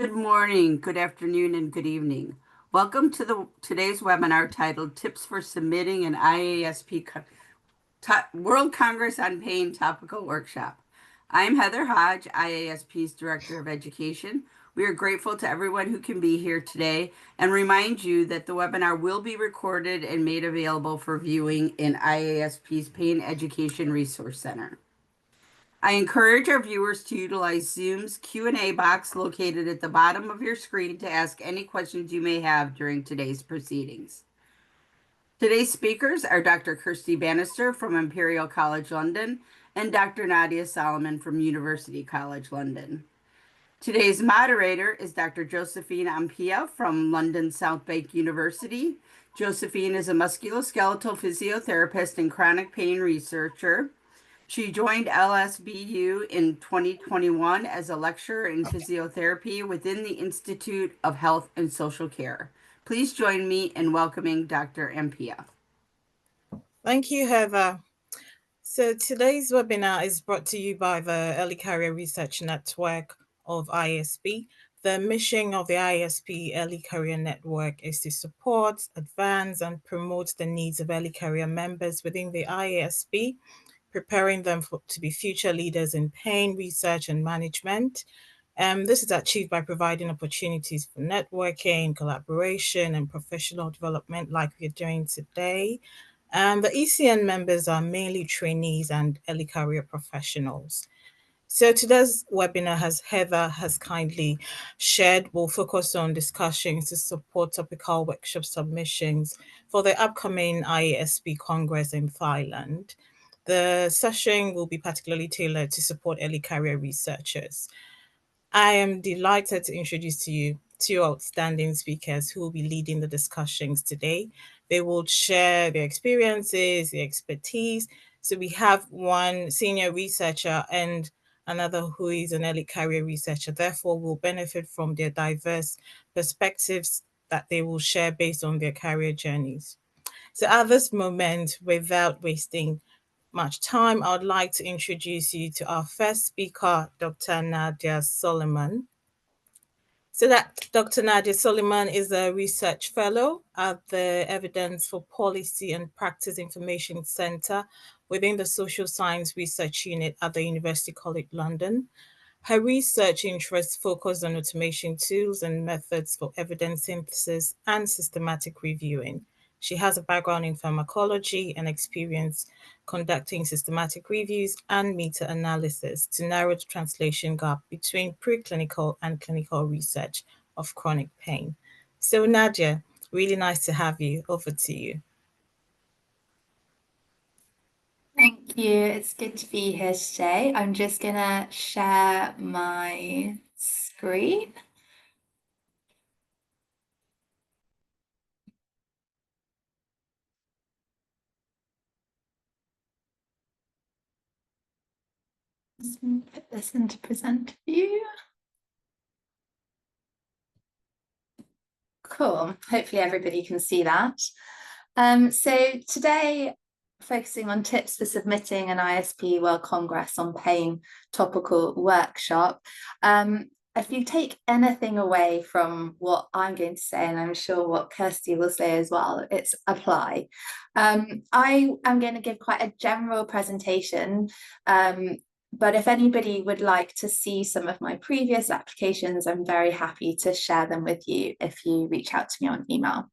Good morning, good afternoon, and good evening. Welcome to today's webinar titled Tips for Submitting an IASP World Congress on Pain Topical Workshop. I'm Heather Hodge, IASP's Director of Education. We are grateful to everyone who can be here today and remind you that the webinar will be recorded and made available for viewing in IASP's Pain Education Resource Center. I encourage our viewers to utilize Zoom's Q&A box located at the bottom of your screen to ask any questions you may have during today's proceedings. Today's speakers are Dr. Kirsty Bannister from Imperial College London and Dr. Nadia Soliman from University College London. Today's moderator is Dr. Josephine Ampia from London South Bank University. Josephine is a musculoskeletal physiotherapist and chronic pain researcher. She joined LSBU in 2021 as a lecturer in physiotherapy within the Institute of Health and Social Care. Please join me in welcoming Dr. Ampia. Thank you, Heather. So today's webinar is brought to you by the Early Career Research Network of IASP. The mission of the IASP Early Career Network is to support, advance, and promote the needs of early career members within the IASP, preparing them to be future leaders in pain research and management. This is achieved by providing opportunities for networking, collaboration, and professional development like we're doing today. The ECN members are mainly trainees and early career professionals. So today's webinar, as Heather has kindly shared, will focus on discussions to support topical workshop submissions for the upcoming IASP Congress in Thailand. The session will be particularly tailored to support early career researchers. I am delighted to introduce to you two outstanding speakers who will be leading the discussions today. They will share their experiences, their expertise. So we have one senior researcher and another who is an early career researcher. Therefore, will benefit from their diverse perspectives that they will share based on their career journeys. So at this moment, without wasting much time, I would like to introduce you to our first speaker, Dr. Nadia Soliman. So that Dr. Nadia Soliman is a research fellow at the Evidence for Policy and Practice Information Center within the Social Science Research Unit at the University College London. Her research interests focus on automation tools and methods for evidence synthesis and systematic reviewing. She has a background in pharmacology and experience conducting systematic reviews and meta-analysis to narrow the translation gap between preclinical and clinical research of chronic pain. So Nadia, really nice to have you. Over to you. Thank you. It's good to be here today. I'm just going to share my screen. Just going to put this into present view. Cool. Hopefully everybody can see that. So today, focusing on tips for submitting an IASP World Congress on Pain Topical Workshop. If you take anything away from what I'm going to say, and I'm sure what Kirsty will say as well, it's apply. I am going to give quite a general presentation, but if anybody would like to see some of my previous applications, I'm very happy to share them with you if you reach out to me on email.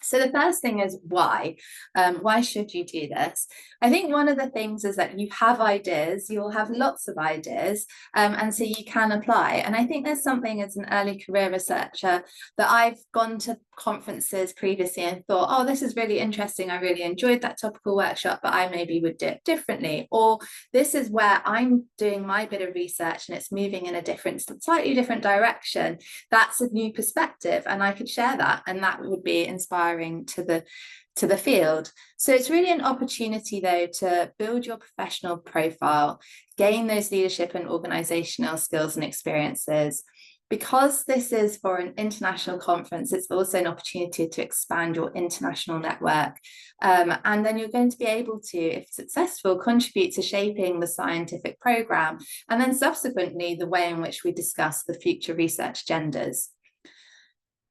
So the first thing is why? Why should you do this? I think one of the things is that you have ideas, you'll have lots of ideas, and so you can apply. And I think there's something as an early career researcher that I've gone to conferences previously and thought, oh, this is really interesting. I really enjoyed that topical workshop, but I maybe would do it differently. Or this is where I'm doing my bit of research and it's moving in a different, slightly different direction. That's a new perspective and I could share that, and that would be inspiring to the field. So it's really an opportunity though to build your professional profile, gain those leadership and organizational skills and experiences, Because this is for an international conference, it's also an opportunity to expand your international network. And then you're going to be able to, if successful, contribute to shaping the scientific programme, and then subsequently the way in which we discuss the future research agendas.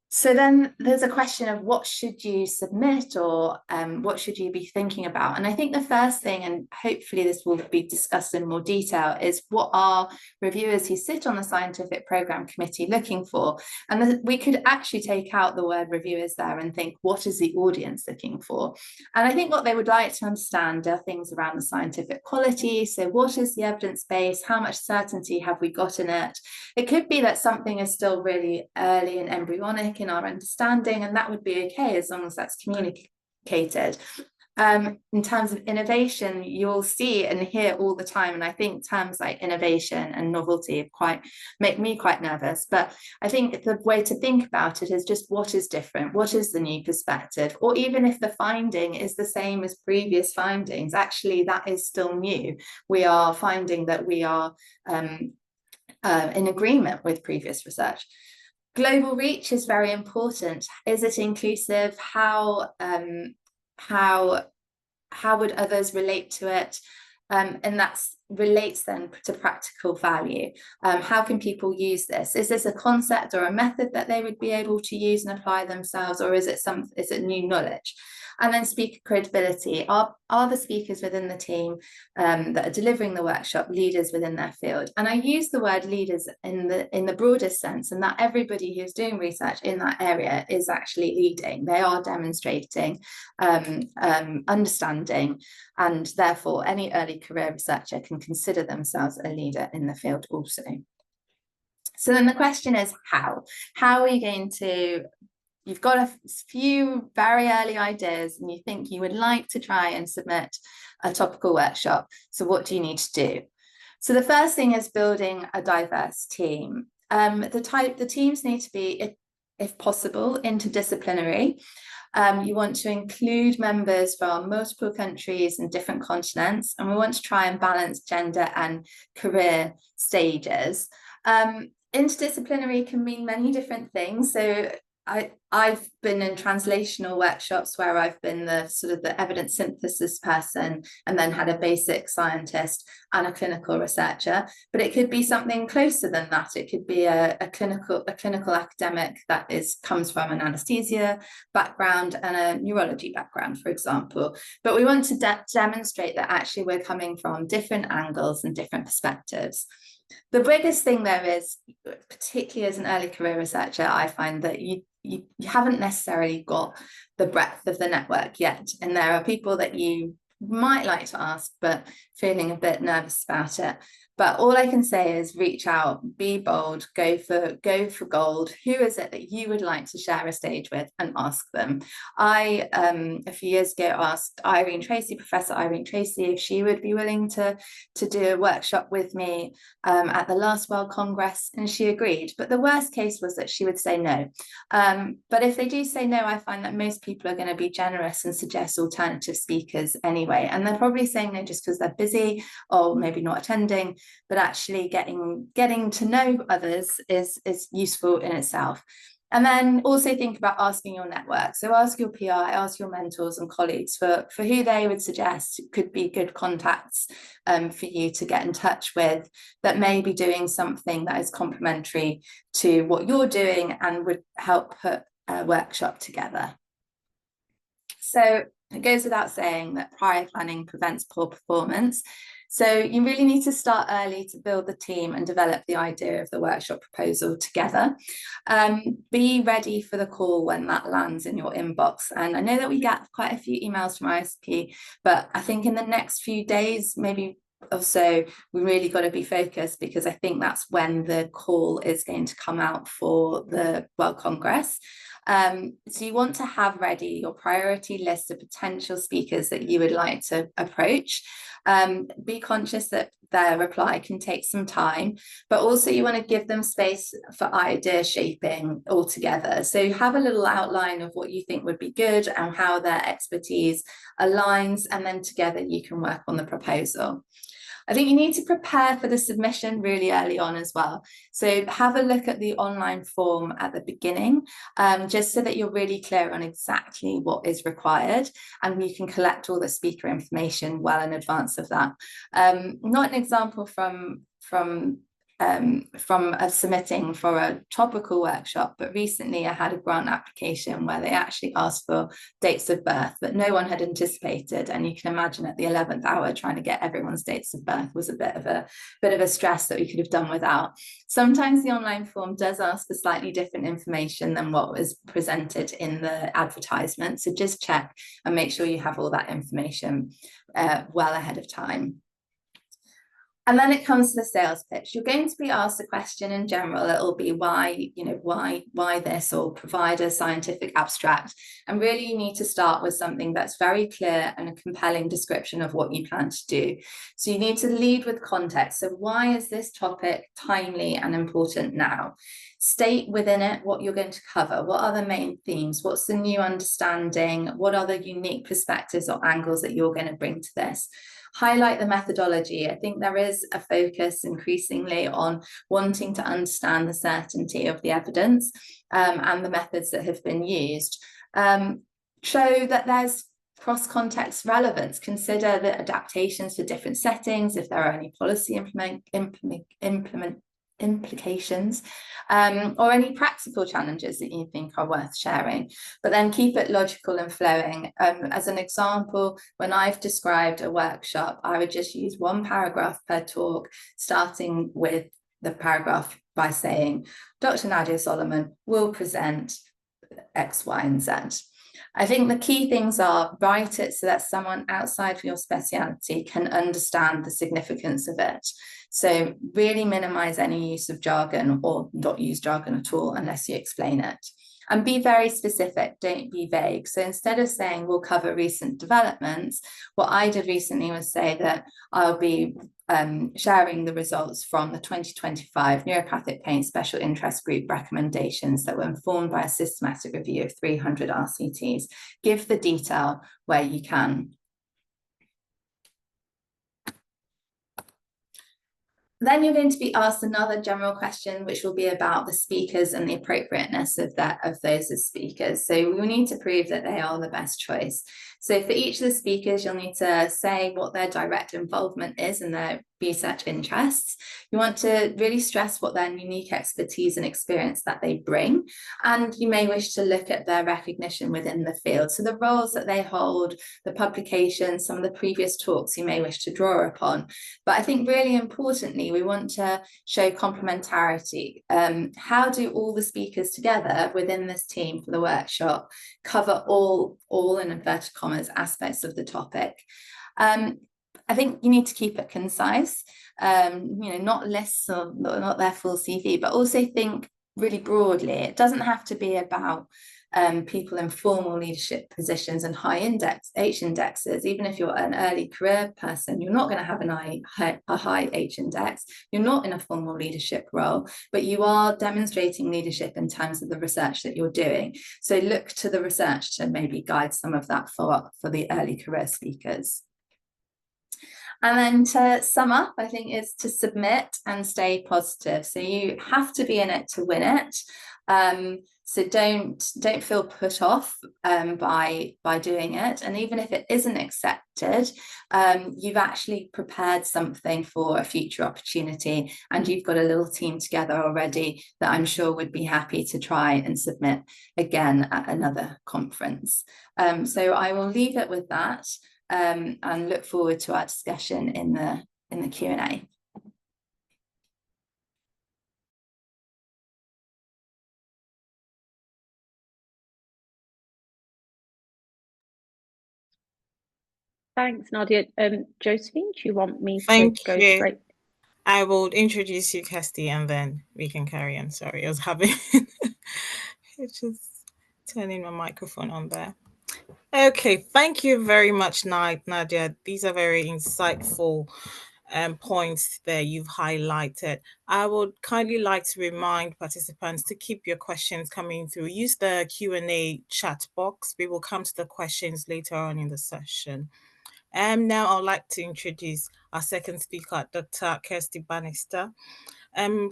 So then there's a question of what should you submit, or what should you be thinking about? And I think the first thing, and hopefully this will be discussed in more detail, is what are reviewers who sit on the scientific programme committee looking for? And we could actually take out the word reviewers there and think, what is the audience looking for? And I think what they would like to understand are things around the scientific quality. So what is the evidence base? How much certainty have we got in it? It could be that something is still really early and embryonic in our understanding, and that would be okay as long as that's communicated. In terms of innovation, you'll see and hear all the time, and I think terms like innovation and novelty make me quite nervous, but I think the way to think about it is just what is different, what is the new perspective, or even if the finding is the same as previous findings, actually that is still new. We are finding that we are in agreement with previous research. Global reach is very important. Is it inclusive? How would others relate to it? And that relates then to practical value. How can people use this? Is this a concept or a method that they would be able to use and apply themselves, or is it new knowledge? And then speaker credibility. Are the speakers within the team that are delivering the workshop leaders within their field? And I use the word leaders in the broadest sense, and that everybody who's doing research in that area is actually leading. They are demonstrating understanding, and therefore any early career researcher can consider themselves a leader in the field also. So then the question is how? How are you going to... You've got a few very early ideas and you think you would like to try and submit a topical workshop. So what do you need to do? So the first thing is building a diverse team. The teams need to be, if possible, interdisciplinary. You want to include members from multiple countries and different continents, and we want to try and balance gender and career stages. Interdisciplinary can mean many different things. So I've been in translational workshops where I've been the sort of the evidence synthesis person, and then had a basic scientist and a clinical researcher. But it could be something closer than that. It could be a clinical academic that comes from an anesthesia background and a neurology background, for example. But we want to demonstrate that actually we're coming from different angles and different perspectives. The biggest thing there is, particularly as an early career researcher, I find that you haven't necessarily got the breadth of the network yet. And there are people that you might like to ask, but feeling a bit nervous about it. But all I can say is reach out, be bold, go for gold. Who is it that you would like to share a stage with, and ask them? I, a few years ago, asked Professor Irene Tracy, if she would be willing to do a workshop with me at the last World Congress, and she agreed. But the worst case was that she would say no. But if they do say no, I find that most people are going to be generous and suggest alternative speakers anyway. And they're probably saying no just because they're busy or maybe not attending. But actually getting to know others is useful in itself. And then also think about asking your network. So ask your PI, ask your mentors and colleagues for who they would suggest could be good contacts for you to get in touch with, that may be doing something that is complementary to what you're doing and would help put a workshop together. So it goes without saying that prior planning prevents poor performance. So you really need to start early to build the team and develop the idea of the workshop proposal together. Be ready for the call when that lands in your inbox. And I know that we get quite a few emails from IASP, but I think in the next few days, maybe also, we really got to be focused, because I think that's when the call is going to come out for the World Congress. So you want to have ready your priority list of potential speakers that you would like to approach. Be conscious that their reply can take some time, but also you want to give them space for idea shaping altogether. So have a little outline of what you think would be good and how their expertise aligns, and then together you can work on the proposal. I think you need to prepare for the submission really early on as well. So have a look at the online form at the beginning, just so that you're really clear on exactly what is required, and you can collect all the speaker information well in advance of that. Not an example from submitting for a topical workshop, but recently I had a grant application where they actually asked for dates of birth that no one had anticipated, and you can imagine at the 11th hour trying to get everyone's dates of birth was a bit of a stress that we could have done without. Sometimes the online form does ask for slightly different information than what was presented in the advertisement, so just check and make sure you have all that information well ahead of time. And then it comes to the sales pitch. You're going to be asked a question in general. It'll be why this, or provide a scientific abstract. And really you need to start with something that's very clear and a compelling description of what you plan to do. So you need to lead with context. So why is this topic timely and important now? State within it what you're going to cover. What are the main themes? What's the new understanding? What are the unique perspectives or angles that you're going to bring to this? Highlight the methodology. I think there is a focus increasingly on wanting to understand the certainty of the evidence and the methods that have been used. Show that there's cross-context relevance. Consider the adaptations for different settings, if there are any policy implications, or any practical challenges that you think are worth sharing, but then keep it logical and flowing. As an example, when I've described a workshop, I would just use one paragraph per talk, starting with the paragraph by saying, Dr. Nadia Soliman will present X, Y, and Z. I think the key things are write it so that someone outside of your speciality can understand the significance of it. So really minimize any use of jargon, or not use jargon at all unless you explain it. And be very specific, don't be vague. So instead of saying we'll cover recent developments, what I did recently was say that I'll be sharing the results from the 2025 Neuropathic Pain Special Interest Group recommendations that were informed by a systematic review of 300 RCTs. Give the detail where you can. Then you're going to be asked another general question, which will be about the speakers and the appropriateness of those as speakers. So we need to prove that they are the best choice. So for each of the speakers, you'll need to say what their direct involvement is and their research interests. You want to really stress what their unique expertise and experience that they bring. And you may wish to look at their recognition within the field. So the roles that they hold, the publications, some of the previous talks you may wish to draw upon. But I think really importantly, we want to show complementarity. How do all the speakers together within this team for the workshop cover all in inverted commas aspects of the topic? I think you need to keep it concise, not lists or not their full CV, but also think really broadly. It doesn't have to be about people in formal leadership positions and high H indexes. Even if you're an early career person, you're not going to have a high H index. You're not in a formal leadership role, but you are demonstrating leadership in terms of the research that you're doing. So look to the research to maybe guide some of that for the early career speakers. And then to sum up, I think, is to submit and stay positive. So you have to be in it to win it. So don't feel put off by doing it. And even if it isn't accepted, you've actually prepared something for a future opportunity, and you've got a little team together already that I'm sure would be happy to try and submit again at another conference. So I will leave it with that. And look forward to our discussion in the Q&A. Thanks, Nadia. Josephine, do you want me to go you. straight? I will introduce you, Kirsty, and then we can carry on. Sorry, I was having just turning my microphone on there. Okay, thank you very much, Nadia. These are very insightful points that you've highlighted. I would kindly like to remind participants to keep your questions coming through. Use the Q&A chat box. We will come to the questions later on in the session. Now I'd like to introduce our second speaker, Dr. Kirsty Bannister.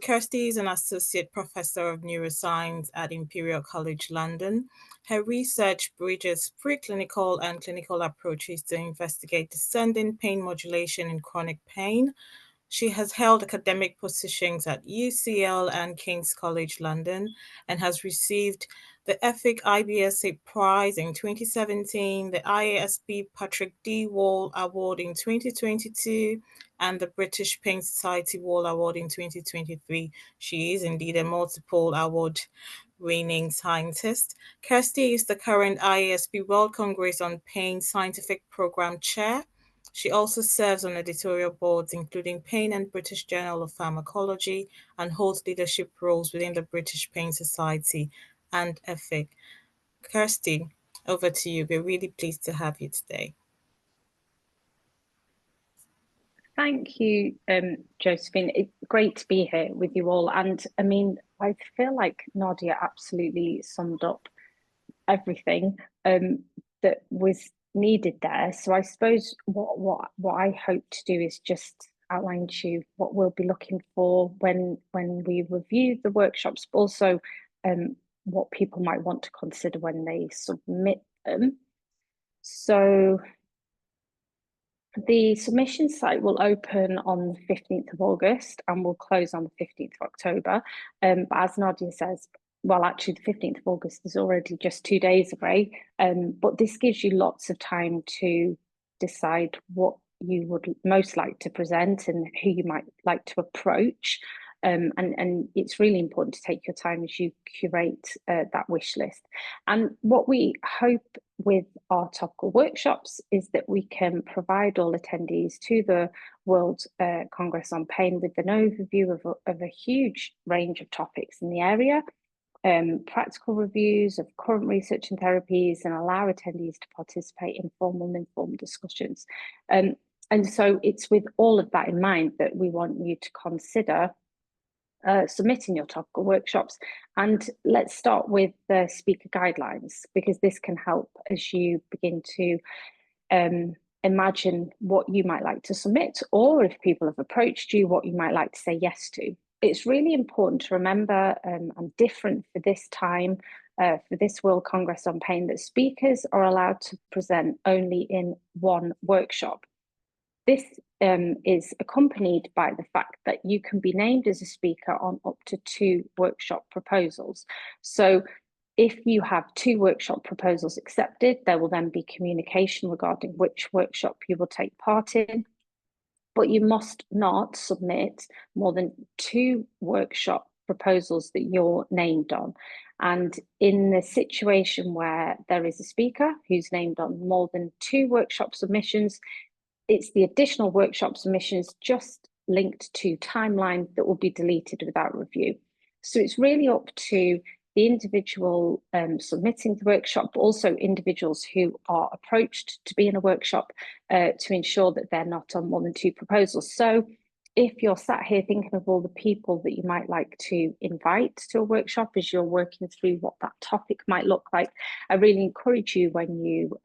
Kirsty is an Associate Professor of Neuroscience at Imperial College London. Her research bridges preclinical and clinical approaches to investigate descending pain modulation in chronic pain. She has held academic positions at UCL and King's College London and has received the EFIC IBSA Prize in 2017, the IASP Patrick D. Wall Award in 2022, and the British Pain Society Wall Award in 2023. She is indeed a multiple award winning scientist. Kirsty is the current IASP World Congress on Pain Scientific Program Chair. She also serves on editorial boards, including Pain and British Journal of Pharmacology, and holds leadership roles within the British Pain Society and EFIC. Kirsty, over to you. We're really pleased to have you today. Thank you, Josephine. It's great to be here with you all. And I mean, I feel like Nadia absolutely summed up everything that was needed there. So I suppose what I hope to do is just outline to you what we'll be looking for when we review the workshops, but also what people might want to consider when they submit them. So the submission site will open on the 15th of August and will close on the 15th of October. But as Nadia says, well, actually the 15th of August is already just 2 days away. But this gives you lots of time to decide what you would most like to present and who you might like to approach. And it's really important to take your time as you curate that wish list. And what we hope with our topical workshops is that we can provide all attendees to the World Congress on Pain with an overview of a huge range of topics in the area, practical reviews of current research and therapies, and allow attendees to participate in formal and informal discussions. And so it's with all of that in mind that we want you to consider submitting your topical workshops. And let's start with the speaker guidelines, because this can help as you begin to imagine what you might like to submit, or if people have approached you, what you might like to say yes to. It's really important to remember and different for this time, for this World Congress on Pain, that speakers are allowed to present only in one workshop. This is accompanied by the fact that you can be named as a speaker on up to 2 workshop proposals. So if you have 2 workshop proposals accepted, there will then be communication regarding which workshop you will take part in. But you must not submit more than 2 workshop proposals that you're named on. And in the situation where there is a speaker who's named on more than 2 workshop submissions, it's the additional workshop submissions just linked to timeline that will be deleted without review. So it's really up to the individual submitting the workshop, but also individuals who are approached to be in a workshop to ensure that they're not on more than 2 proposals. So if you're sat here thinking of all the people that you might like to invite to a workshop as you're working through what that topic might look like, I really encourage you, when you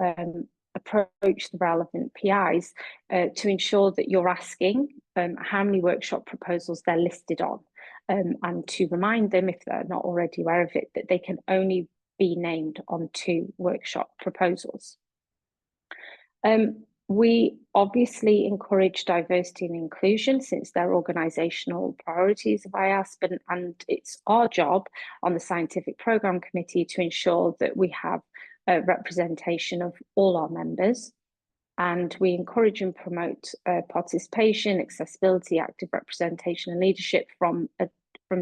approach the relevant PIs, to ensure that you're asking how many workshop proposals they're listed on, and to remind them, if they're not already aware of it, that they can only be named on 2 workshop proposals. We obviously encourage diversity and inclusion, since they're organisational priorities of IASP, and it's our job on the Scientific Programme Committee to ensure that we have a representation of all our members. And we encourage and promote participation, accessibility, active representation and leadership from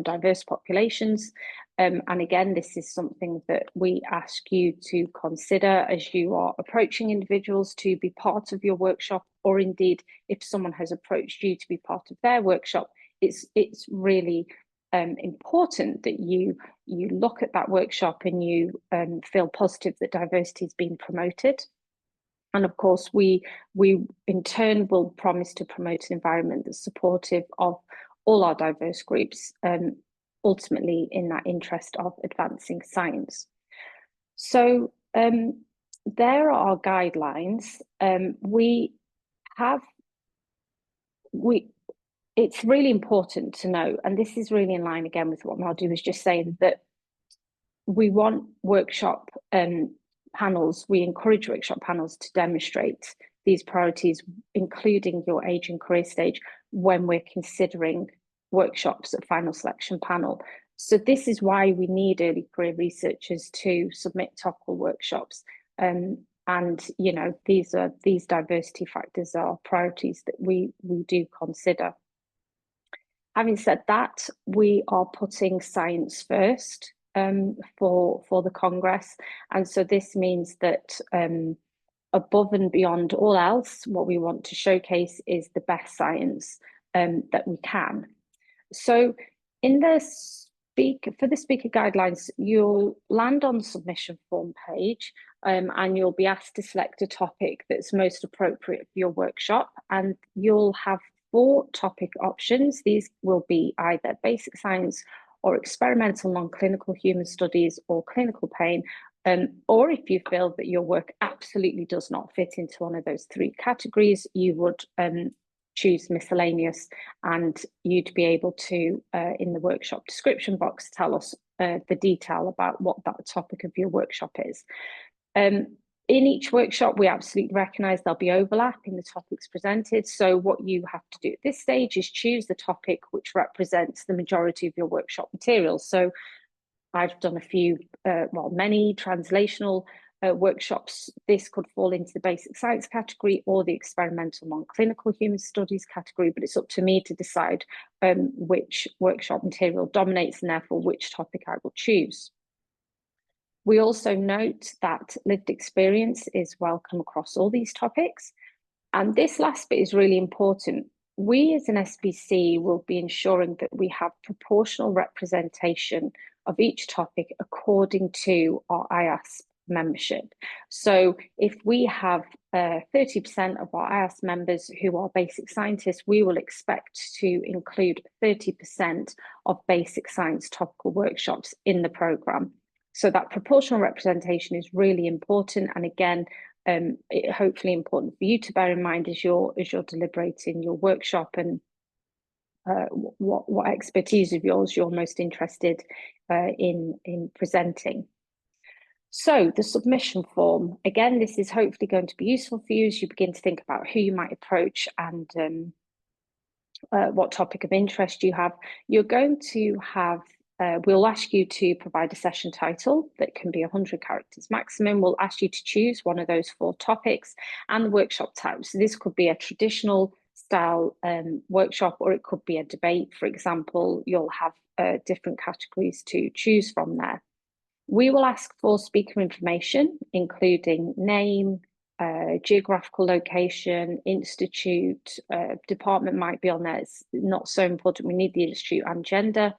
diverse populations. And again, this is something that we ask you to consider as you are approaching individuals to be part of your workshop, or indeed, if someone has approached you to be part of their workshop, it's really important that you look at that workshop and you feel positive that diversity is being promoted. And of course, we in turn will promise to promote an environment that's supportive of all our diverse groups, ultimately in that interest of advancing science. So there are our guidelines. We it's really important to know, and this is really in line again with what Nadia was just saying, that we want workshop panels, we encourage workshop panels to demonstrate these priorities, including your age and career stage, when we're considering workshops at final selection panel. So this is why we need early career researchers to submit topical workshops. And you know, these diversity factors are priorities that we do consider. Having said that, we are putting science first for the Congress. And so this means that above and beyond all else, what we want to showcase is the best science that we can. So in the for the speaker guidelines, you'll land on the submission form page and you'll be asked to select a topic that's most appropriate for your workshop, and you'll have 4 topic options. These will be either basic science or experimental non-clinical human studies or clinical pain, or if you feel that your work absolutely does not fit into one of those 3 categories, you would choose miscellaneous, and you'd be able to, in the workshop description box, tell us the detail about what that topic of your workshop is. In each workshop, we absolutely recognise there'll be overlap in the topics presented. So what you have to do at this stage is choose the topic which represents the majority of your workshop materials. So I've done a few, many translational workshops. This could fall into the basic science category or the experimental non-clinical human studies category, but it's up to me to decide which workshop material dominates and therefore which topic I will choose. We also note that lived experience is welcome across all these topics. And this last bit is really important. We as an SPC will be ensuring that we have proportional representation of each topic according to our IASP membership. So if we have 30% of our IASP members who are basic scientists, we will expect to include 30% of basic science topical workshops in the programme. So that proportional representation is really important. And again, hopefully important for you to bear in mind as you're deliberating your workshop and what expertise of yours you're most interested in presenting. So the submission form, again, this is hopefully going to be useful for you as you begin to think about who you might approach and what topic of interest you have. You're going to have we'll ask you to provide a session title that can be 100 characters maximum. We'll ask you to choose one of those 4 topics and the workshop type. So this could be a traditional style workshop, or it could be a debate, for example. You'll have different categories to choose from there. We will ask for speaker information, including name, geographical location, institute, department might be on there. It's not so important. We need the institute and gender.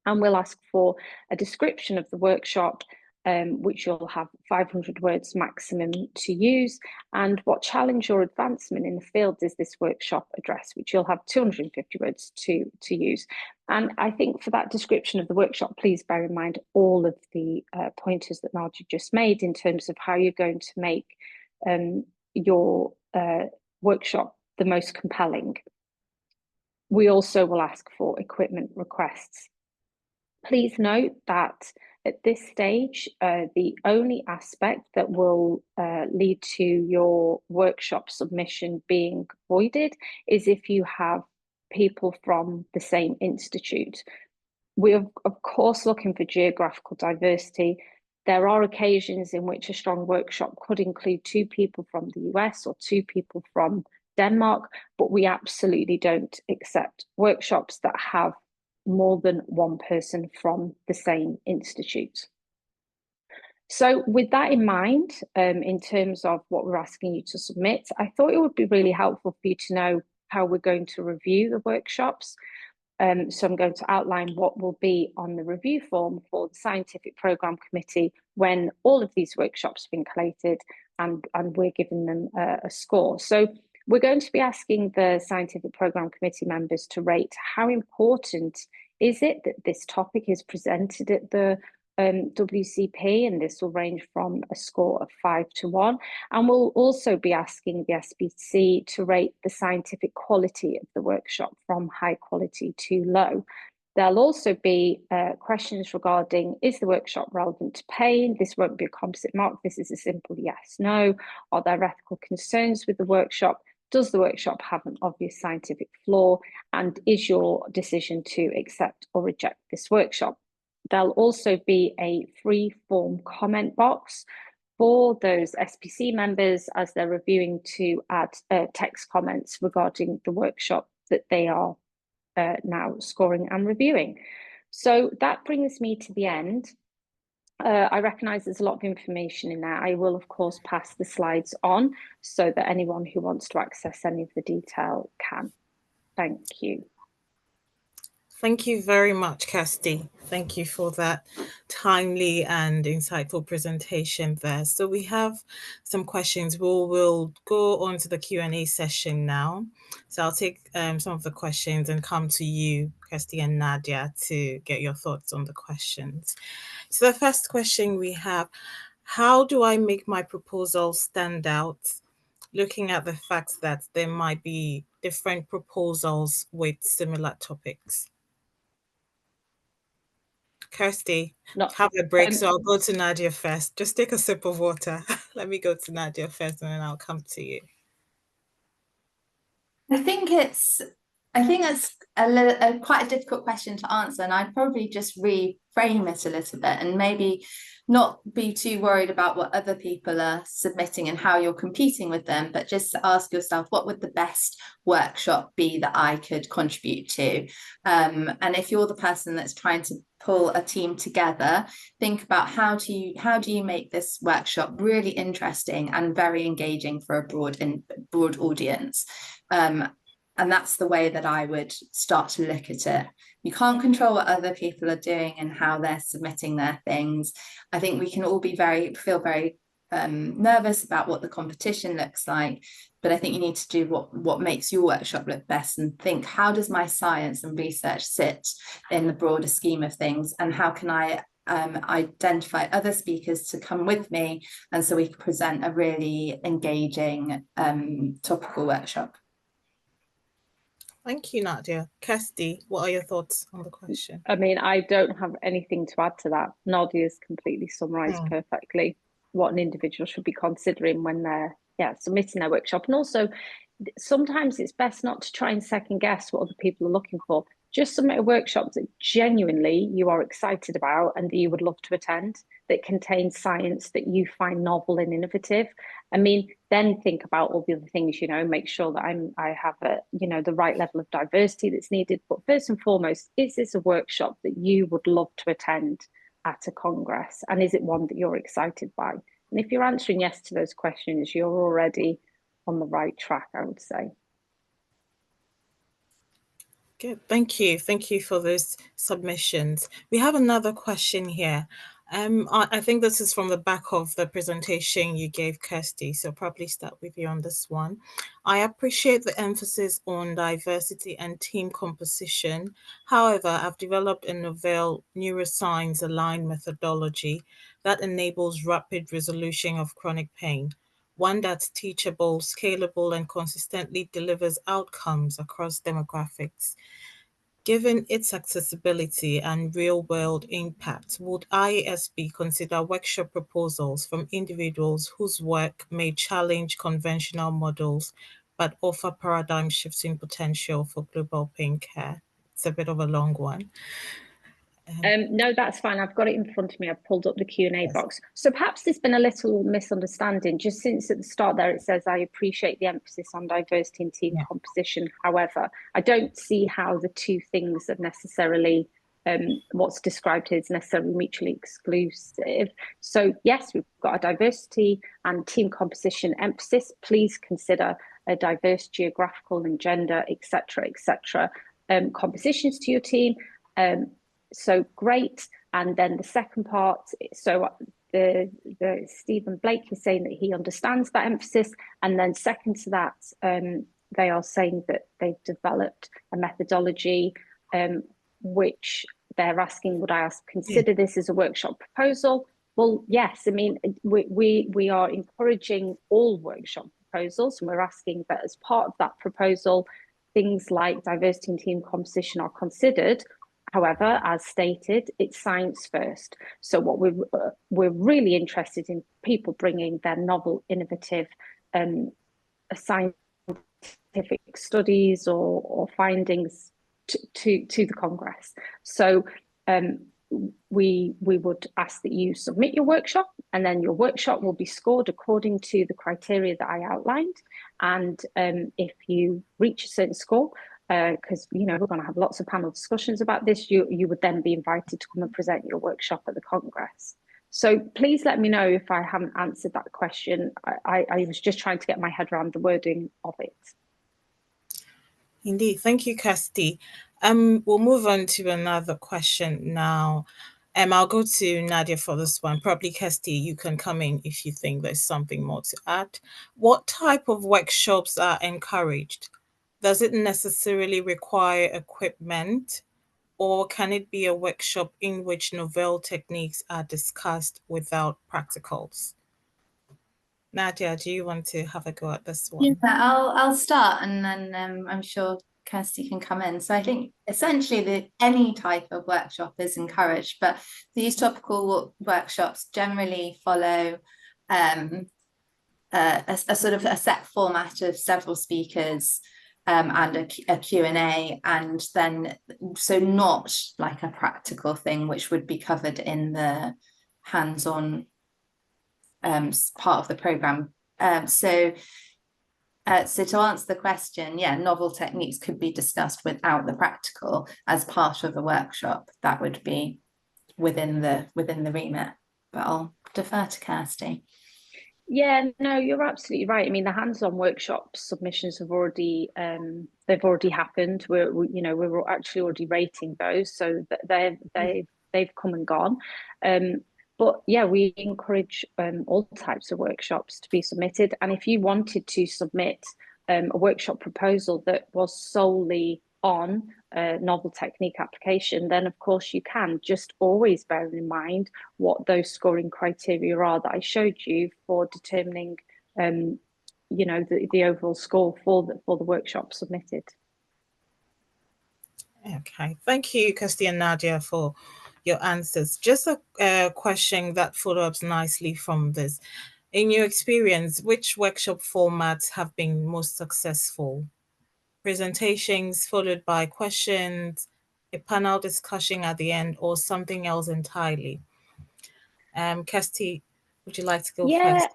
And we'll ask for a description of the workshop, which you'll have 500 words maximum to use, and what challenge or advancement in the field does this workshop address, which you'll have 250 words to use. And I think for that description of the workshop, please bear in mind all of the pointers that Nadia just made in terms of how you're going to make your workshop the most compelling. We also will ask for equipment requests. Please note that at this stage, the only aspect that will lead to your workshop submission being voided is if you have people from the same institute. We are, of course, looking for geographical diversity. There are occasions in which a strong workshop could include 2 people from the US or 2 people from Denmark, but we absolutely don't accept workshops that have more than 1 person from the same institute. So with that in mind, in terms of what we're asking you to submit, I thought it would be really helpful for you to know how we're going to review the workshops. So I'm going to outline what will be on the review form for the Scientific Programme Committee when all of these workshops have been collated and we're giving them a score. So we're going to be asking the Scientific Programme Committee members to rate how important is it that this topic is presented at the WCP, and this will range from a score of 5 to 1. And we'll also be asking the SPC to rate the scientific quality of the workshop from high quality to low. There'll also be questions regarding, is the workshop relevant to pain? This won't be a composite mark. This is a simple yes, no. Are there ethical concerns with the workshop? Does the workshop have an obvious scientific flaw? And is your decision to accept or reject this workshop? There'll also be a free form comment box for those SPC members as they're reviewing to add text comments regarding the workshop that they are now scoring and reviewing. So that brings me to the end. I recognise there's a lot of information in there. I will, of course, pass the slides on so that anyone who wants to access any of the detail can. Thank you. Thank you very much, Kirsty. Thank you for that timely and insightful presentation there. So we have some questions. We'll go on to the Q&A session now. So I'll take some of the questions and come to you, Kirsty and Nadia, to get your thoughts on the questions. So the first question we have, how do I make my proposal stand out, looking at the fact that there might be different proposals with similar topics? Kirsty, have a break, so I'll go to Nadia first. Just take a sip of water. Let me go to Nadia first, and then I'll come to you. I think that's quite a difficult question to answer, and I'd probably just reframe it a little bit and maybe not be too worried about what other people are submitting and how you're competing with them, but just ask yourself, what would the best workshop be that I could contribute to? And if you're the person that's trying to pull a team together, think about how do you make this workshop really interesting and very engaging for a broad audience. And that's the way that I would start to look at it. You can't control what other people are doing and how they're submitting their things. I think we can all feel very nervous about what the competition looks like, but I think you need to do what makes your workshop look best and think, how does my science and research sit in the broader scheme of things, and how can I identify other speakers to come with me, and so we can present a really engaging topical workshop. Thank you, Nadia. Kirsty, what are your thoughts on the question? I mean, I don't have anything to add to that. Nadia's completely summarised perfectly what an individual should be considering when they're submitting their workshop. And also, sometimes it's best not to try and second guess what other people are looking for. Just submit a workshop that genuinely you are excited about and that you would love to attend, that contains science that you find novel and innovative. I mean, then think about all the other things, make sure that I have the right level of diversity that's needed. But first and foremost, is this a workshop that you would love to attend at a Congress? And is it one that you're excited by? And if you're answering yes to those questions, you're already on the right track, I would say. Good, thank you. Thank you for those submissions. We have another question here. I think this is from the back of the presentation you gave, Kirsty, so probably start with you on this one. I appreciate the emphasis on diversity and team composition. However, I've developed a novel neuroscience-aligned methodology that enables rapid resolution of chronic pain, one that's teachable, scalable, and consistently delivers outcomes across demographics. Given its accessibility and real-world impact, would IASP consider workshop proposals from individuals whose work may challenge conventional models but offer paradigm-shifting potential for global pain care? It's a bit of a long one. No, that's fine. I've got it in front of me. I've pulled up the Q&A box. So perhaps there's been a little misunderstanding. Just since at the start there, it says, I appreciate the emphasis on diversity and team composition. However, I don't see how the two things are necessarily, what's described here is necessarily mutually exclusive. So yes, we've got a diversity and team composition emphasis. Please consider a diverse geographical and gender, etc., compositions to your team. So great. And then the second part, so the Stephen Blake is saying that he understands that emphasis. And then second to that, they are saying that they've developed a methodology which they're asking, would I consider this as a workshop proposal? Well, yes. I mean, we are encouraging all workshop proposals, and we're asking that as part of that proposal, things like diversity and team composition are considered. However, as stated, it's science first. So what we're really interested in people bringing their novel, innovative, scientific studies or findings to the Congress. So we would ask that you submit your workshop, and then your workshop will be scored according to the criteria that I outlined. And if you reach a certain score, because we're going to have lots of panel discussions about this, you would then be invited to come and present your workshop at the Congress. So please let me know if I haven't answered that question. I was just trying to get my head around the wording of it. Indeed. Thank you, Kirsty. We'll move on to another question now. I'll go to Nadia for this one. Probably, Kirsty, you can come in if you think there's something more to add. What type of workshops are encouraged? Does it necessarily require equipment, or can it be a workshop in which novel techniques are discussed without practicals? Nadia, do you want to have a go at this one? Yeah, I'll start, and then I'm sure Kirsty can come in. So I think essentially any type of workshop is encouraged, but these topical workshops generally follow a sort of a set format of several speakers and a Q&A, and then so not like a practical thing which would be covered in the hands-on part of the programme. So to answer the question, yeah, novel techniques could be discussed without the practical as part of the workshop. That would be within the remit, but I'll defer to Kirsty. Yeah, no, you're absolutely right. I mean, the hands-on workshop submissions have already they've already happened. We're actually already rating those, so they've come and gone. But yeah, we encourage all types of workshops to be submitted. And if you wanted to submit a workshop proposal that was solely on novel technique application, then of course you can. Just always bear in mind what those scoring criteria are that I showed you for determining the overall score for the workshop submitted. Okay, thank you, Kirsty and Nadia, for your answers. Just a question that follows nicely from this. In your experience, which workshop formats have been most successful? Presentations followed by questions, a panel discussion at the end, or something else entirely? Kirsty, would you like to go first?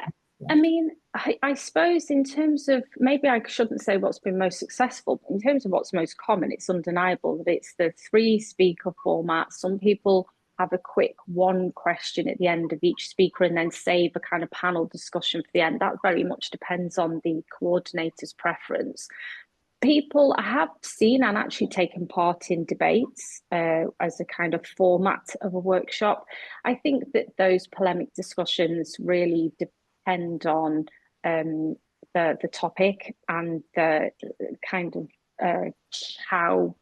I mean, I suppose in terms of, maybe I shouldn't say what's been most successful, but in terms of what's most common, it's undeniable that it's the 3-speaker format. Some people have a quick one question at the end of each speaker and then save a kind of panel discussion for the end. That very much depends on the coordinator's preference. People have seen and actually taken part in debates as a kind of format of a workshop. I think that those polemic discussions really depend on the topic and the kind of how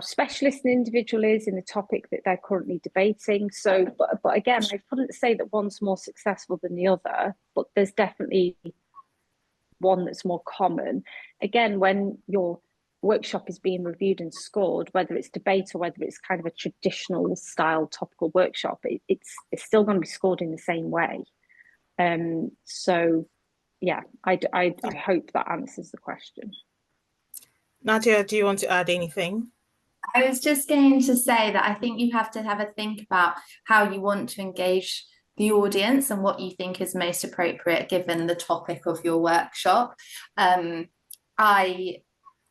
specialist an individual is in the topic that they're currently debating. So, but again, I couldn't say that one's more successful than the other, but there's definitely one that's more common. Again, when your workshop is being reviewed and scored, whether it's debate or whether it's kind of a traditional style topical workshop, it's still going to be scored in the same way. So yeah, I hope that answers the question. Nadia, do you want to add anything? I was just going to say that I think you have to have a think about how you want to engage the audience and what you think is most appropriate given the topic of your workshop. I,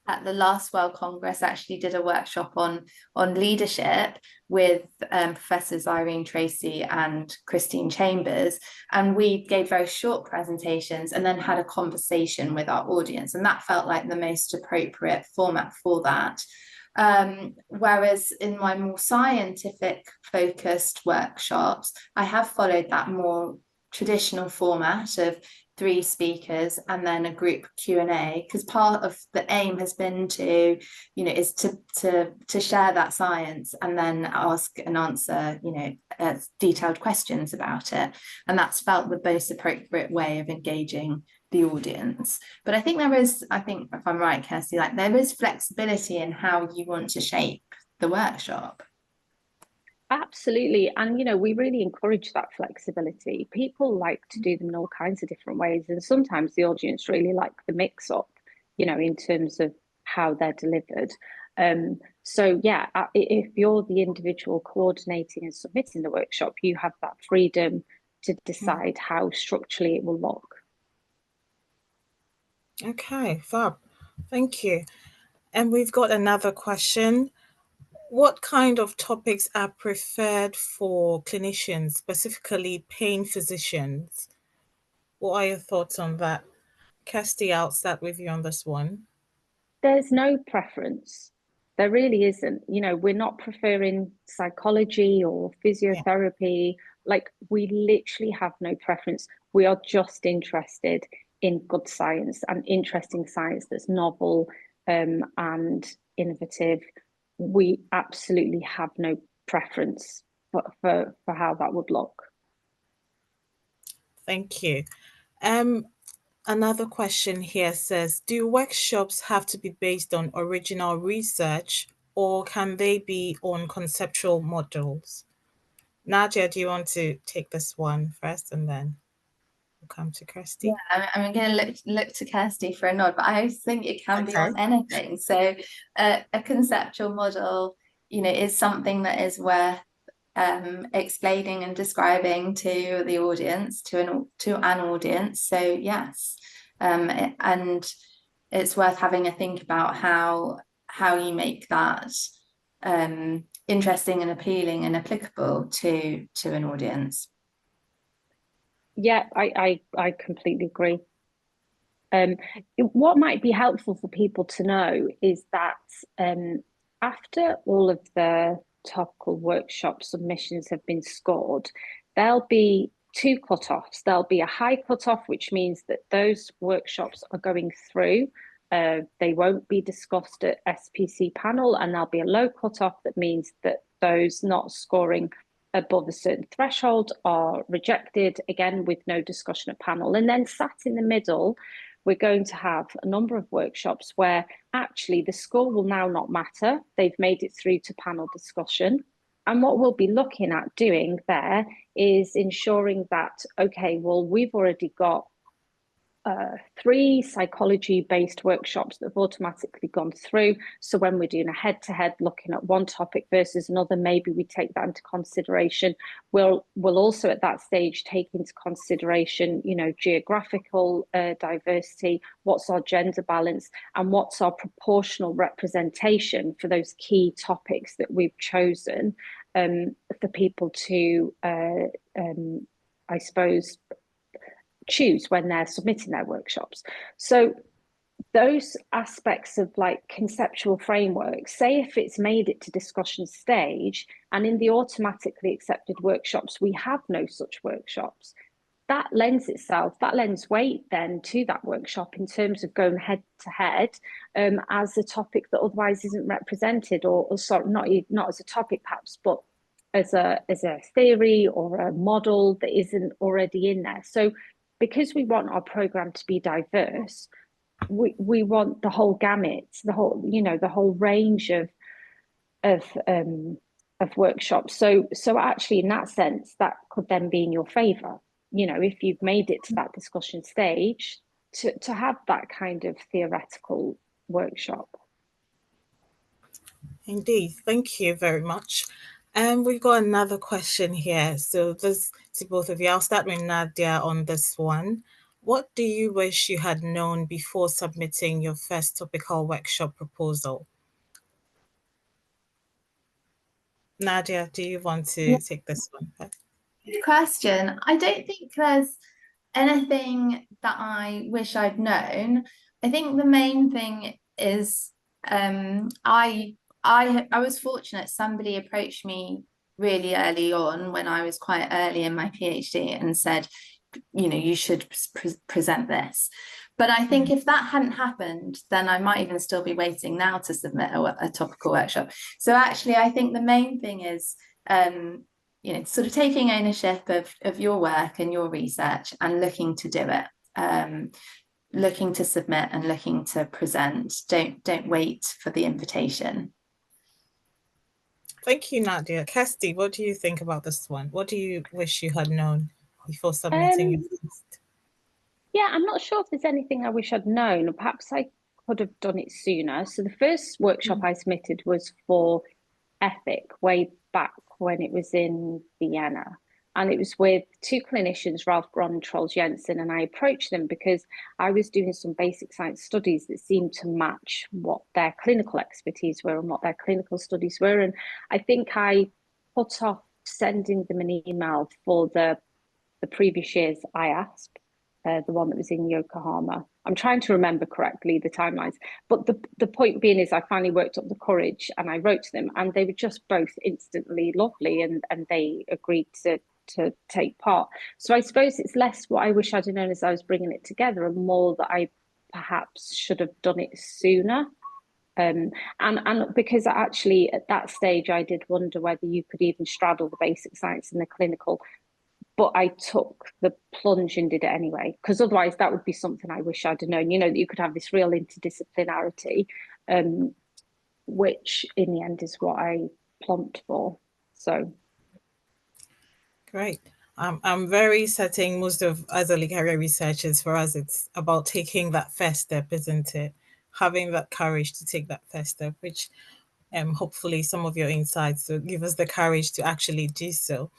at the last World Congress, actually did a workshop on leadership with Professors Irene Tracy and Christine Chambers, and we gave very short presentations and then had a conversation with our audience, and that felt like the most appropriate format for that. Whereas in my more scientific focused workshops, I have followed that more traditional format of three speakers and then a group Q&A, because part of the aim has been to, is to share that science and then ask and answer, detailed questions about it. And that's felt the most appropriate way of engaging the audience. But I think if I'm right, Kirsty, like there is flexibility in how you want to shape the workshop. Absolutely. And, we really encourage that flexibility. People like to do them in all kinds of different ways. And sometimes the audience really like the mix up, in terms of how they're delivered. So, yeah, if you're the individual coordinating and submitting the workshop, you have that freedom to decide how structurally it will look. Okay, fab. Thank you. And we've got another question. What kind of topics are preferred for clinicians, specifically pain physicians? What are your thoughts on that? Kirsty, I'll start with you on this one. There's no preference. There really isn't. We're not preferring psychology or physiotherapy. Like, we literally have no preference. We are just interested in good science and interesting science that's novel and innovative. We absolutely have no preference for how that would look. Thank you. Another question here says, do workshops have to be based on original research, or can they be on conceptual models? Nadia, do you want to take this one first, and then we'll come to Kirsty? Yeah, I'm going to look to Kirsty for a nod, but I think it can be on anything. So a conceptual model, is something that is worth explaining and describing to the audience, to an audience. So yes, and it's worth having a think about how you make that interesting and appealing and applicable to an audience. Yeah, I completely agree. What might be helpful for people to know is that after all of the topical workshop submissions have been scored, there'll be two cutoffs. There'll be a high cutoff, which means that those workshops are going through. They won't be discussed at SPC panel, and there'll be a low cutoff that means that those not scoring above a certain threshold are rejected, again, with no discussion at panel. And then sat in the middle, we're going to have a number of workshops where actually the score will now not matter. They've made it through to panel discussion. And what we'll be looking at doing there is ensuring that, okay, well, we've already got 3 psychology-based workshops that have automatically gone through. So when we're doing a head-to-head looking at one topic versus another, maybe we take that into consideration. We'll also at that stage take into consideration, geographical diversity, what's our gender balance, and what's our proportional representation for those key topics that we've chosen for people to, I suppose, choose when they're submitting their workshops. So those aspects of like conceptual framework, say if it's made it to discussion stage and in the automatically accepted workshops, we have no such workshops, that lends weight then to that workshop in terms of going head to head as a topic that otherwise isn't represented, or sorry, not as a topic perhaps, but as a theory or a model that isn't already in there. So because we want our program to be diverse, we want the whole gamut, the whole range of workshops. So actually, in that sense, that could then be in your favour. If you've made it to that discussion stage, to have that kind of theoretical workshop. Indeed, thank you very much. And we've got another question here. So this to both of you. I'll start with Nadia on this one. What do you wish you had known before submitting your first topical workshop proposal? Nadia, do you want to take this one? Good question. I don't think there's anything that I wish I'd known. I think the main thing is I was fortunate. Somebody approached me really early on when I was quite early in my PhD and said, you should present this. But I think if that hadn't happened, then I might even still be waiting now to submit a topical workshop. So actually, I think the main thing is, sort of taking ownership of your work and your research and looking to do it, looking to submit and looking to present. Don't wait for the invitation. Thank you, Nadia. Kirsty, what do you think about this one? What do you wish you had known before submitting your list? Yeah, I'm not sure if there's anything I wish I'd known, or perhaps I could have done it sooner. So the first workshop I submitted was for ethic way back when it was in Vienna. And it was with two clinicians, Ralph Gron and Troels Jensen, and I approached them because I was doing some basic science studies that seemed to match what their clinical expertise were and what their clinical studies were. And I think I put off sending them an email for the previous year's IASP, the one that was in Yokohama. I'm trying to remember correctly the timelines, but the point being is I finally worked up the courage and I wrote to them, and they were just both instantly lovely, and they agreed to take part. So I suppose it's less what I wish I'd known as I was bringing it together, and more that I perhaps should have done it sooner. And because actually at that stage I did wonder whether you could even straddle the basic science and the clinical, but I took the plunge and did it anyway, because otherwise that would be something I wish I'd known, that you could have this real interdisciplinarity, which in the end is what I plumped for. So. Great. I'm very certain most of us early career researchers, for us, it's about taking that first step, isn't it? Having that courage to take that first step, which hopefully some of your insights will give us the courage to actually do so.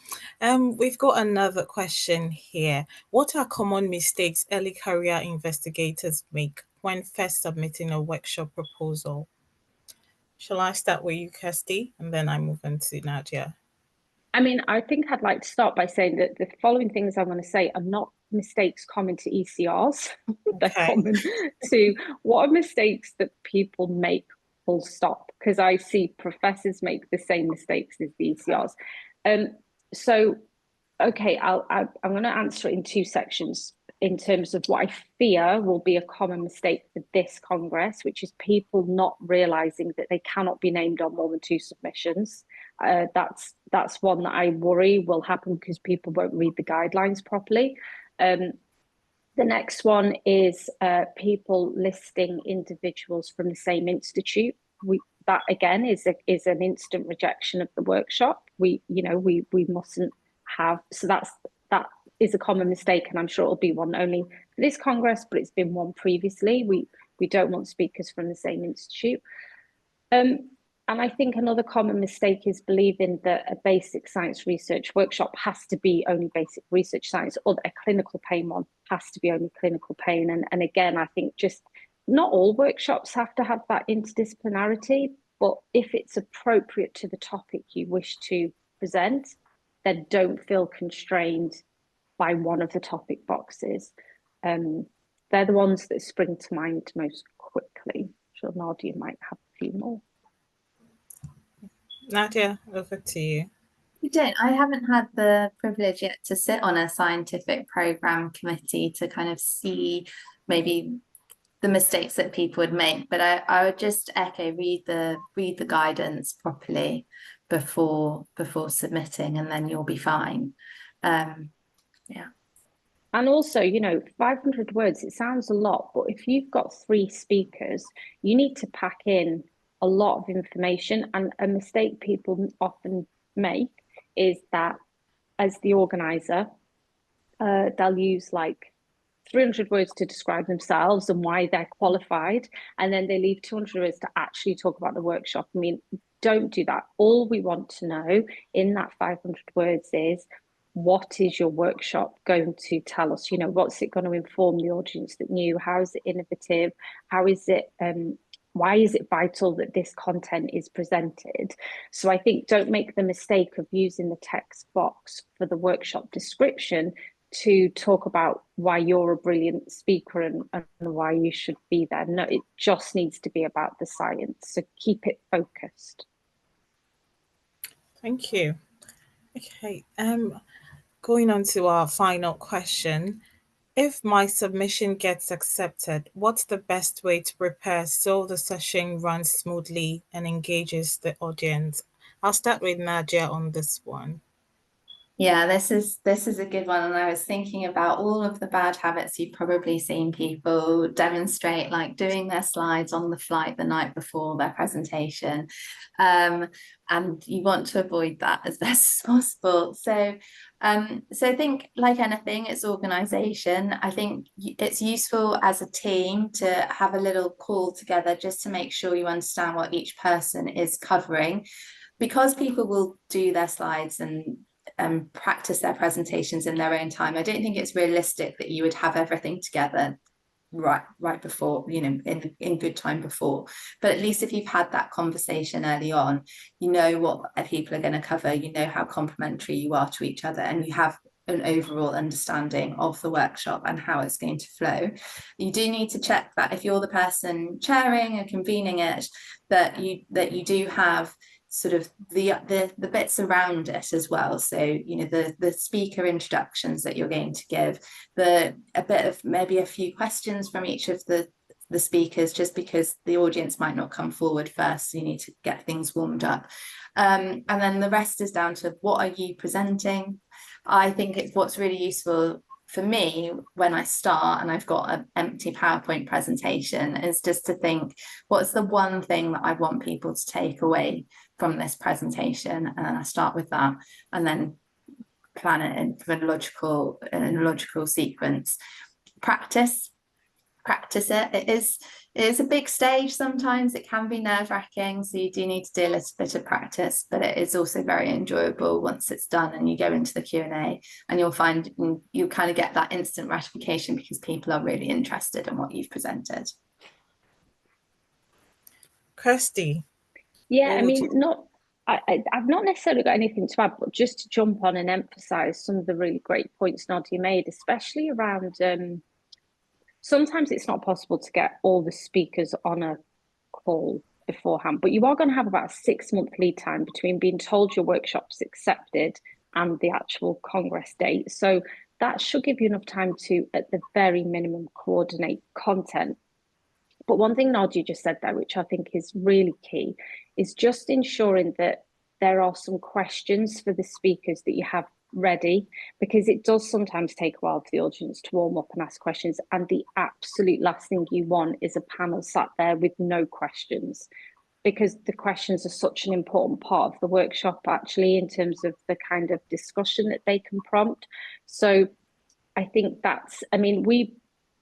We've got another question here. What are common mistakes early career investigators make when first submitting a workshop proposal? Shall I start with you, Kirsty, and then I move on to Nadia? I mean, I think I'd like to start by saying that the following things I'm going to say are not mistakes common to ECRs. They're common to what are mistakes that people make, full stop, because I see professors make the same mistakes as the ECRs. So, okay, I'm going to answer it in two sections in terms of what I fear will be a common mistake for this Congress, which is people not realizing that they cannot be named on more than two submissions. That's one that I worry will happen because people won't read the guidelines properly. The next one is people listing individuals from the same institute. That again is an instant rejection of the workshop. We mustn't have. So that is a common mistake, and I'm sure it'll be one only for this Congress, but it's been one previously. We don't want speakers from the same institute. And I think another common mistake is believing that a basic science research workshop has to be only basic research science, or that a clinical pain one has to be only clinical pain. And again, I think just not all workshops have to have that interdisciplinarity, but if it's appropriate to the topic you wish to present, then don't feel constrained by one of the topic boxes. They're the ones that spring to mind most quickly. Sure, Nadia might have a few more. Nadia, over to you. I haven't had the privilege yet to sit on a scientific program committee to kind of see maybe the mistakes that people would make, but I would just echo, read the guidance properly before submitting, and then you'll be fine. Yeah. And also, 500 words, it sounds a lot, but if you've got 3 speakers, you need to pack in a lot of information. And a mistake people often make is that as the organizer, they'll use like 300 words to describe themselves and why they're qualified, and then they leave 200 words to actually talk about the workshop. I mean, don't do that. All we want to know in that 500 words is, what is your workshop going to tell us? What's it going to inform the audience that knew? How is it innovative? How is it, why is it vital that this content is presented? So I think don't make the mistake of using the text box for the workshop description to talk about why you're a brilliant speaker and why you should be there. No, it just needs to be about the science. So keep it focused. Thank you. Okay. going on to our final question. If my submission gets accepted, what's the best way to prepare so the session runs smoothly and engages the audience? I'll start with Nadia on this one. Yeah, this is a good one. And I was thinking about all of the bad habits you've probably seen people demonstrate, like doing their slides on the flight the night before their presentation. And you want to avoid that as best as possible. So I think, like anything, it's organization. I think it's useful as a team to have a little call together just to make sure you understand what each person is covering, because people will do their slides and practice their presentations in their own time. I don't think it's realistic that you would have everything together right before, you know, in good time before. But at least if you've had that conversation early on, you know what people are going to cover, you know how complementary you are to each other, and you have an overall understanding of the workshop and how it's going to flow. You do need to check that if you're the person chairing and convening it, that you do have sort of the bits around it as well. So, you know, the speaker introductions that you're going to give, a bit of maybe a few questions from each of the speakers, just because the audience might not come forward first, so you need to get things warmed up. And then the rest is down to what are you presenting. I think it's what's really useful for me when I start and I've got an empty PowerPoint presentation is just to think, what's the one thing that I want people to take away from this presentation? And then I start with that and then plan it in a logical sequence. Practice it. It is a big stage. Sometimes it can be nerve-wracking, so you do need to do a little bit of practice, but it is also very enjoyable once it's done and you go into the Q&A, and you'll find you kind of get that instant gratification because people are really interested in what you've presented. Kirsty. Yeah, I mean, I've not necessarily got anything to add, but just to jump on and emphasize some of the really great points Nadia made, especially around sometimes it's not possible to get all the speakers on a call beforehand, but you are going to have about a 6-month lead time between being told your workshop's accepted and the actual Congress date. So that should give you enough time to, at the very minimum, coordinate content. But one thing Nadia just said there, which I think is really key, is just ensuring that there are some questions for the speakers that you have ready, because it does sometimes take a while for the audience to warm up and ask questions. And the absolute last thing you want is a panel sat there with no questions, because the questions are such an important part of the workshop, actually, in terms of the kind of discussion that they can prompt. So I think that's, I mean,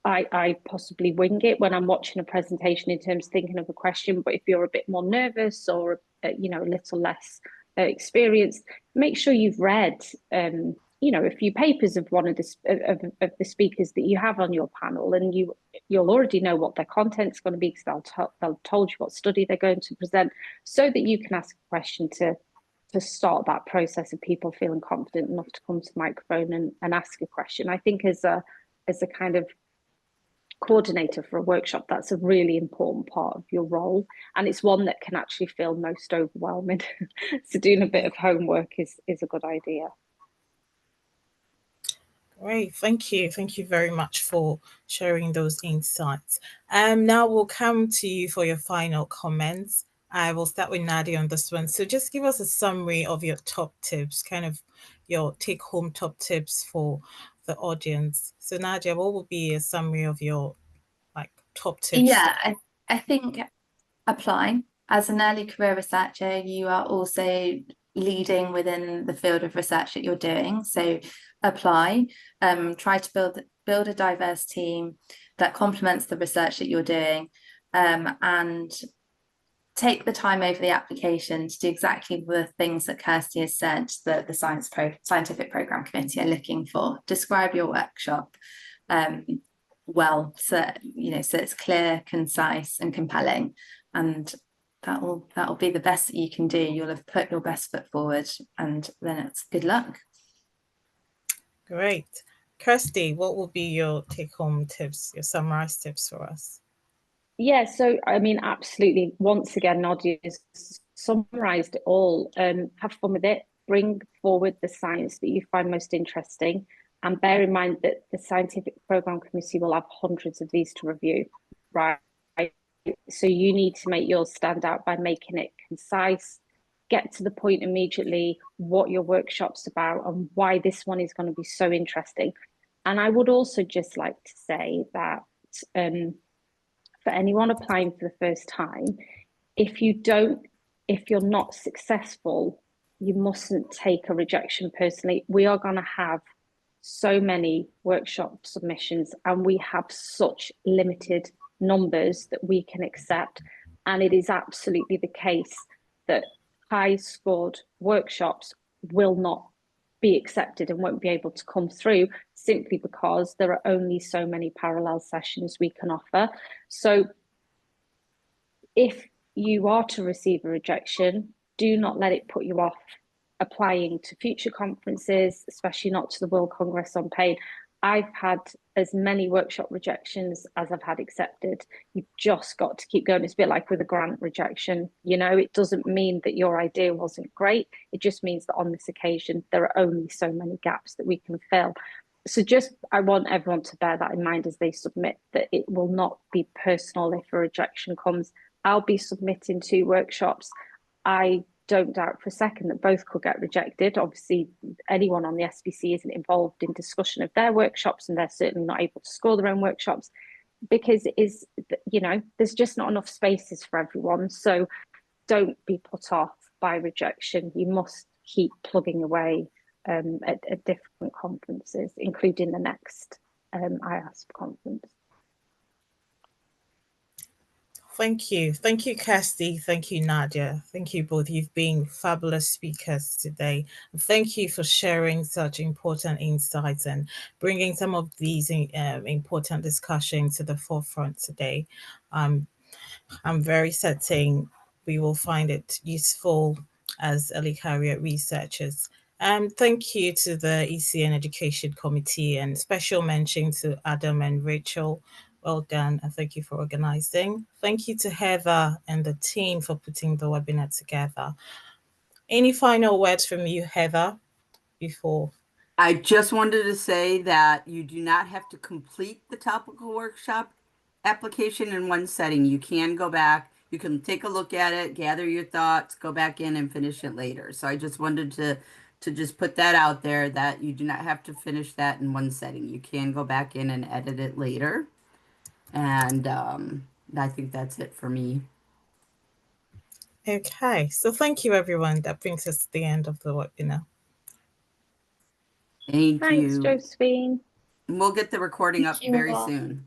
I possibly wing it when I'm watching a presentation in terms of thinking of a question, but if you're a bit more nervous or, you know, a little less experienced, make sure you've read, you know, a few papers of one of the speakers that you have on your panel, and you'll already know what their content's going to be, because they'll told you what study they're going to present, so that you can ask a question to start that process of people feeling confident enough to come to the microphone and ask a question. I think as a kind of coordinator for a workshop, that's a really important part of your role, and it's one that can actually feel most overwhelming. So doing a bit of homework is a good idea. Great, thank you very much for sharing those insights. Now we'll come to you for your final comments. I will start with Nadia on this one. So just give us a summary of your top tips, kind of your take-home top tips for the audience. So Nadia, what would be a summary of your top tips? Yeah, I think apply. As an early career researcher, you are also leading within the field of research that you're doing. So apply, try to build a diverse team that complements the research that you're doing, and take the time over the application to do exactly the things that Kirsty has said that the scientific program committee are looking for. Describe your workshop well, so it's clear, concise, and compelling, and that'll be the best that you can do. You'll have put your best foot forward, and then it's good luck. Great. Kirsty, what will be your take-home tips, your summarized tips for us? Yeah, so I mean, absolutely. Once again, Nadia's summarized it all. Have fun with it. bring forward the science that you find most interesting, and bear in mind that the scientific program committee will have hundreds of these to review, right? So you need to make yours stand out by making it concise, get to the point immediately, what your workshop's about and why this one is going to be so interesting. And I would also just like to say that for anyone applying for the first time, if you're not successful, you mustn't take a rejection personally. We are going to have so many workshop submissions and we have such limited numbers that we can accept. And it is absolutely the case that high scored workshops will not be accepted and won't be able to come through simply because there are only so many parallel sessions we can offer. So if you are to receive a rejection, do not let it put you off applying to future conferences, especially not to the World Congress on Pain. I've had as many workshop rejections as I've had accepted. You've just got to keep going. It's a bit like with a grant rejection. You know, it doesn't mean that your idea wasn't great. It just means that on this occasion, there are only so many gaps that we can fill. So I want everyone to bear that in mind as they submit, that it will not be personal if a rejection comes. I'll be submitting 2 workshops. I don't doubt for a second that both could get rejected. Obviously, anyone on the SBC isn't involved in discussion of their workshops, and they're certainly not able to score their own workshops because it is, you know, there's just not enough spaces for everyone. So don't be put off by rejection. You must keep plugging away at different conferences, including the next IASP conference. Thank you. Thank you, Kirsty. Thank you, Nadia. Thank you both. You've been fabulous speakers today. Thank you for sharing such important insights and bringing some of these important discussions to the forefront today. I'm very certain we will find it useful as early career researchers. Thank you to the ECN Education Committee, and special mention to Adam and Rachel. Well done, and thank you for organizing. Thank you to Heather and the team for putting the webinar together. Any final words from you, Heather, before? I just wanted to say that you do not have to complete the topical workshop application in one setting. You can go back, you can take a look at it, gather your thoughts, go back in and finish it later. So I just wanted to just put that out there, that you do not have to finish that in one setting. You can go back in and edit it later. And I think that's it for me. Okay, so thank you, everyone. That brings us to the end of the webinar. Thanks you. Josephine. We'll get the recording up very soon.